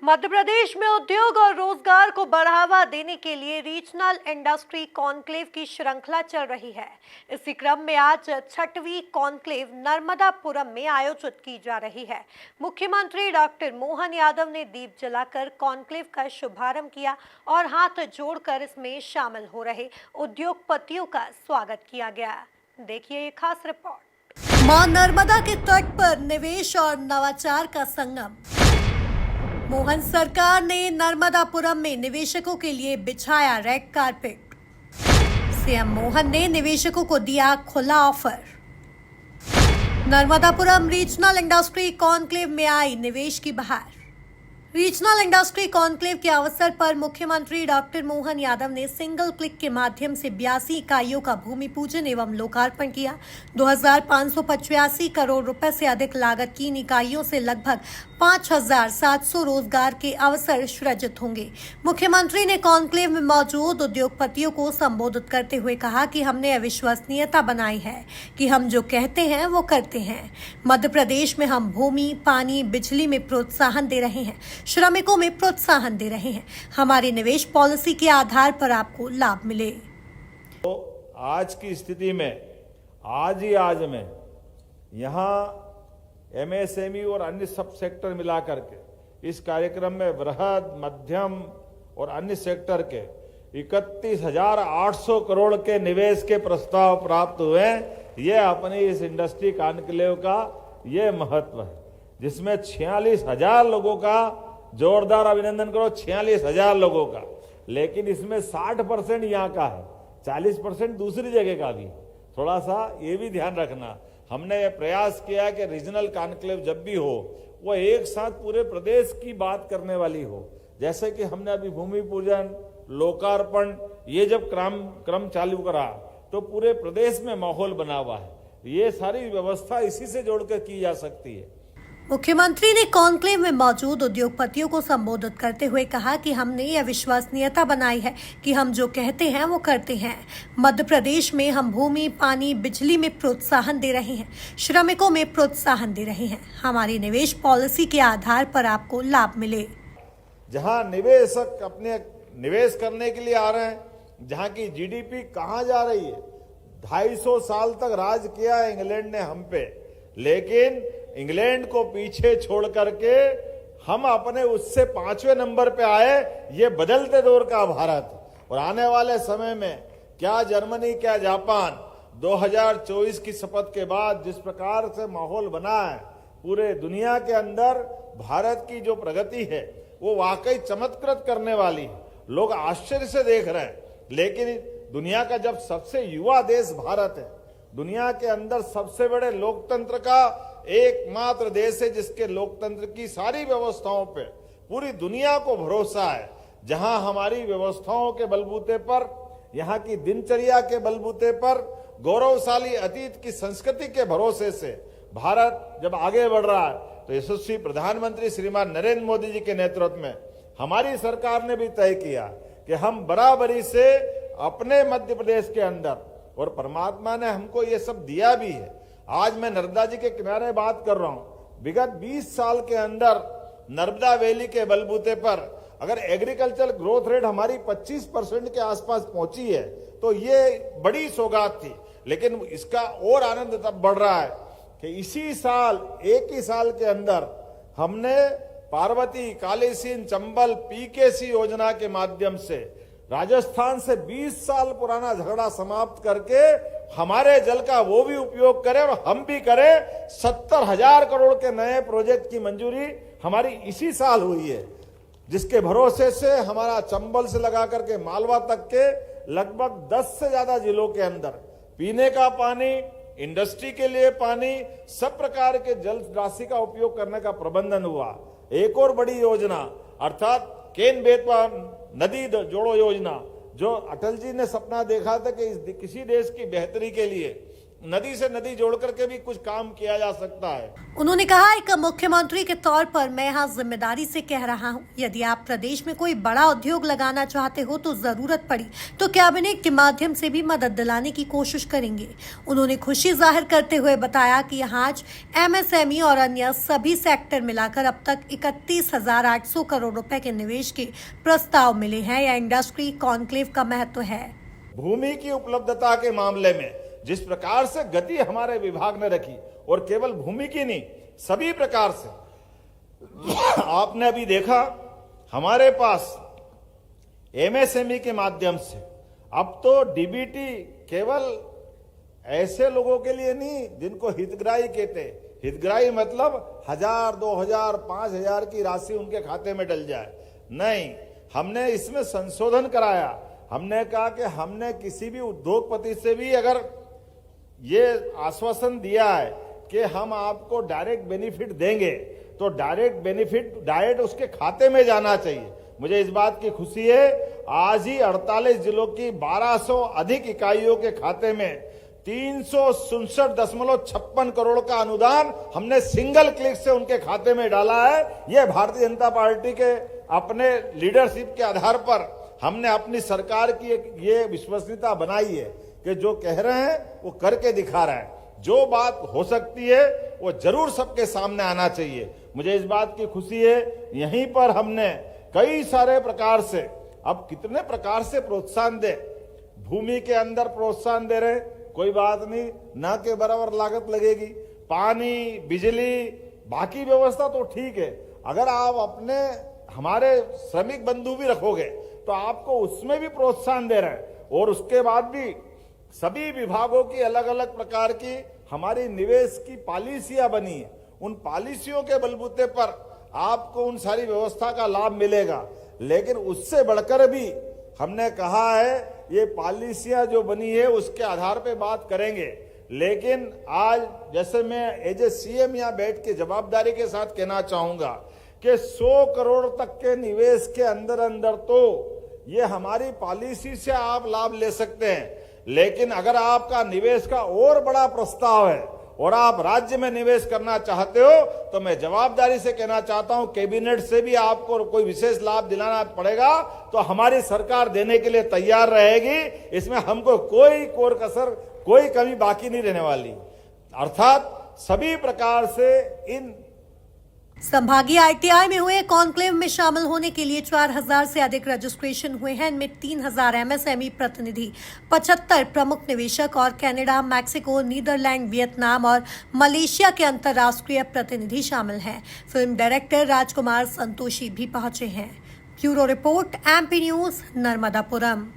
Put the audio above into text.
मध्य प्रदेश में उद्योग और रोजगार को बढ़ावा देने के लिए रीजनल इंडस्ट्री कॉन्क्लेव की श्रृंखला चल रही है। इसी क्रम में आज 6वीं कॉन्क्लेव नर्मदापुरम में आयोजित की जा रही है। मुख्यमंत्री डॉक्टर मोहन यादव ने दीप जलाकर कॉन्क्लेव का शुभारंभ किया और हाथ जोड़कर इसमें शामिल हो रहे उद्योगपतियों का स्वागत किया गया। देखिए ये खास रिपोर्ट। मां नर्मदा के तट पर निवेश और नवाचार का संगम। मोहन सरकार ने नर्मदापुरम में निवेशकों के लिए बिछाया रेड कारपेट। सीएम मोहन ने निवेशकों को दिया खुला offer. Narmadapuram regional industry conclave में आई निवेश की बहार। रीजनल इंडस्ट्री कॉन्क्लेव के अवसर पर मुख्यमंत्री डॉक्टर मोहन यादव ने सिंगल क्लिक के माध्यम से 82 इकाइयों का भूमि पूजन एवं लोकार्पण किया। 2585 करोड़ रुपए से अधिक लागत की इन इकाइयों से लगभग 5700 रोजगार के अवसर सृजित होंगे। मुख्यमंत्री ने कॉन्क्लेव में मौजूद उद्योगपतियों को संबोधित करते हुए कहा कि हमने अविश्वसनीयता बनाई है कि हम जो कहते हैं वो करते हैं। मध्य प्रदेश में हम भूमि, पानी, बिजली में प्रोत्साहन दे रहे हैं, श्रमिकों में प्रोत्साहन दे रहे हैं। हमारी निवेश पॉलिसी के आधार पर आपको लाभ मिले। तो आज की स्थिति में आज में यहाँ एमएसएमई और अन्य सब सेक्टर मिलाकर के इस कार्यक्रम में वृहद, मध्यम और अन्य सेक्टर के 31,800 करोड़ के निवेश के प्रस्ताव प्राप्त हुए। ये अपनी इस इंडस्ट्री कॉन्क्लेव का ये महत्व है, जिसमें 46,000 लोगों का जोरदार अभिनंदन करो, 46,000 लोगों का। लेकिन इसमें 60% यहाँ का है, 40% दूसरी जगह का भी। थोड़ा सा ये भी ध्यान रखना। हमने ये प्रयास किया कि रीजनल कॉन्क्लेव जब भी हो वो एक साथ पूरे प्रदेश की बात करने वाली हो। जैसे कि हमने अभी भूमि पूजन, लोकार्पण, ये जब क्रम चालू करा तो पूरे प्रदेश में माहौल बना हुआ है। ये सारी व्यवस्था इसी से जोड़कर की जा सकती है। मुख्यमंत्री ने कॉन्क्लेव में मौजूद उद्योगपतियों को संबोधित करते हुए कहा कि हमने यह विश्वसनीयता बनाई है कि हम जो कहते हैं वो करते हैं। मध्य प्रदेश में हम भूमि, पानी, बिजली में प्रोत्साहन दे रहे हैं, श्रमिकों में प्रोत्साहन दे रहे हैं। हमारी निवेश पॉलिसी के आधार पर आपको लाभ मिले। जहां निवेशक अपने निवेश करने के लिए आ रहे हैं, जहां की जीडीपी कहां जा रही है। 250 साल तक राज किया है इंग्लैंड ने हम पे, लेकिन इंग्लैंड को पीछे छोड़ करके हम अपने उससे 5वें नंबर पे आए। ये बदलते दौर का भारत और आने वाले समय में क्या जर्मनी, क्या जापान 2024 की शपथ के बाद जिस प्रकार से माहौल बना है पूरे दुनिया के अंदर, भारत की जो प्रगति है वो वाकई चमत्कृत करने वाली है। लोग आश्चर्य से देख रहे हैं। लेकिन दुनिया का जब सबसे युवा देश भारत है, दुनिया के अंदर सबसे बड़े लोकतंत्र का एकमात्र देश है, जिसके लोकतंत्र की सारी व्यवस्थाओं पे पूरी दुनिया को भरोसा है, जहां हमारी व्यवस्थाओं के बलबूते पर, यहाँ की दिनचर्या के बलबूते पर, गौरवशाली अतीत की संस्कृति के भरोसे से भारत जब आगे बढ़ रहा है, तो यशस्वी प्रधानमंत्री श्रीमान नरेंद्र मोदी जी के नेतृत्व में हमारी सरकार ने भी तय किया कि हम बराबरी से अपने मध्य प्रदेश के अंदर, और परमात्मा ने हमको ये सब दिया भी है। आज मैं नर्मदा जी के किनारे बात कर रहा हूं। विगत 20 साल के अंदर नर्मदा वैली के बलबूते पर अगर एग्रीकल्चर ग्रोथ रेट हमारी 25% के आसपास पहुंची है, तो ये बड़ी सौगात थी। लेकिन इसका और आनंद तब बढ़ रहा है कि इसी साल, एक ही साल के अंदर हमने पार्वती, कालीसिंध, चंबल, पीकेसी योजना के माध्यम से राजस्थान से 20 साल पुराना झगड़ा समाप्त करके हमारे जल का वो भी उपयोग करें और हम भी करें। 70,000 करोड़ के नए प्रोजेक्ट की मंजूरी हमारी इसी साल हुई है, जिसके भरोसे से हमारा चंबल से लगा करके मालवा तक के लगभग 10 से ज्यादा जिलों के अंदर पीने का पानी, इंडस्ट्री के लिए पानी, सब प्रकार के जल राशि का उपयोग करने का प्रबंधन हुआ। एक और बड़ी योजना अर्थात केन बेतवा नदी जोड़ो योजना, जो अटल जी ने सपना देखा था कि किसी देश की बेहतरी के लिए नदी से नदी जोड़ करके भी कुछ काम किया जा सकता है। उन्होंने कहा, एक मुख्यमंत्री के तौर पर मैं यहाँ जिम्मेदारी से कह रहा हूँ, यदि आप प्रदेश में कोई बड़ा उद्योग लगाना चाहते हो तो जरूरत पड़ी तो कैबिनेट के माध्यम से भी मदद दिलाने की कोशिश करेंगे। उन्होंने खुशी जाहिर करते हुए बताया कि यहाँ आज MSME और अन्य सभी सेक्टर मिलाकर अब तक 31,800 करोड़ रुपए के निवेश के प्रस्ताव मिले हैं। यह इंडस्ट्री कॉन्क्लेव का महत्व है। भूमि की उपलब्धता के मामले में जिस प्रकार से गति हमारे विभाग ने रखी, और केवल भूमि की नहीं, सभी प्रकार से आपने अभी देखा हमारे पास MSME के माध्यम से अब तो DBT केवल ऐसे लोगों के लिए नहीं जिनको हितग्राही कहते। हितग्राही मतलब 1,000, 2,000, 5,000 की राशि उनके खाते में डल जाए, नहीं, हमने इसमें संशोधन कराया। हमने कहा कि हमने किसी भी उद्योगपति से भी अगर ये आश्वासन दिया है कि हम आपको डायरेक्ट बेनिफिट देंगे तो डायरेक्ट बेनिफिट डायरेक्ट उसके खाते में जाना चाहिए। मुझे इस बात की खुशी है, आज ही 48 जिलों की 1200 अधिक इकाइयों के खाते में 367.56 करोड़ का अनुदान हमने सिंगल क्लिक से उनके खाते में डाला है। यह भारतीय जनता पार्टी के अपने लीडरशिप के आधार पर हमने अपनी सरकार की ये विश्वसनीयता बनाई है कि जो कह रहे हैं वो करके दिखा रहे हैं। जो बात हो सकती है वो जरूर सबके सामने आना चाहिए। मुझे इस बात की खुशी है, यहीं पर हमने कई सारे प्रकार से, अब कितने प्रकार से प्रोत्साहन दे, भूमि के अंदर प्रोत्साहन दे रहे, कोई बात नहीं, ना के बराबर लागत लगेगी, पानी, बिजली, बाकी व्यवस्था तो ठीक है। अगर आप अपने हमारे श्रमिक बंधु भी रखोगे तो आपको उसमें भी प्रोत्साहन दे रहे हैं। और उसके बाद भी सभी विभागों की अलग अलग प्रकार की हमारी निवेश की पॉलिसियां बनी है। उन पॉलिसियों के बलबूते पर आपको उन सारी व्यवस्था का लाभ मिलेगा। लेकिन उससे बढ़कर भी हमने कहा है ये पॉलिसियां जो बनी है उसके आधार पे बात करेंगे। लेकिन आज जैसे मैं एज ए CM यहाँ बैठ के जवाबदारी के साथ कहना चाहूंगा कि 100 करोड़ तक के निवेश के अंदर अंदर तो ये हमारी पॉलिसी से आप लाभ ले सकते हैं। लेकिन अगर आपका निवेश का और बड़ा प्रस्ताव है और आप राज्य में निवेश करना चाहते हो तो मैं जवाबदारी से कहना चाहता हूं, कैबिनेट से भी आपको कोई विशेष लाभ दिलाना पड़ेगा तो हमारी सरकार देने के लिए तैयार रहेगी। इसमें हमको कोई कोर कसर, कोई कमी बाकी नहीं रहने वाली। अर्थात सभी प्रकार से इन संभागीय ITI में हुए कॉन्क्लेव में शामिल होने के लिए 4,000 से अधिक रजिस्ट्रेशन हुए हैं। इनमें 3,000 MSME प्रतिनिधि, 75 प्रमुख निवेशक और कनाडा, मैक्सिको, नीदरलैंड, वियतनाम और मलेशिया के अंतर्राष्ट्रीय प्रतिनिधि शामिल हैं। फिल्म डायरेक्टर राजकुमार संतोषी भी पहुंचे हैं। Bureau report, MP news, Narmadapuram.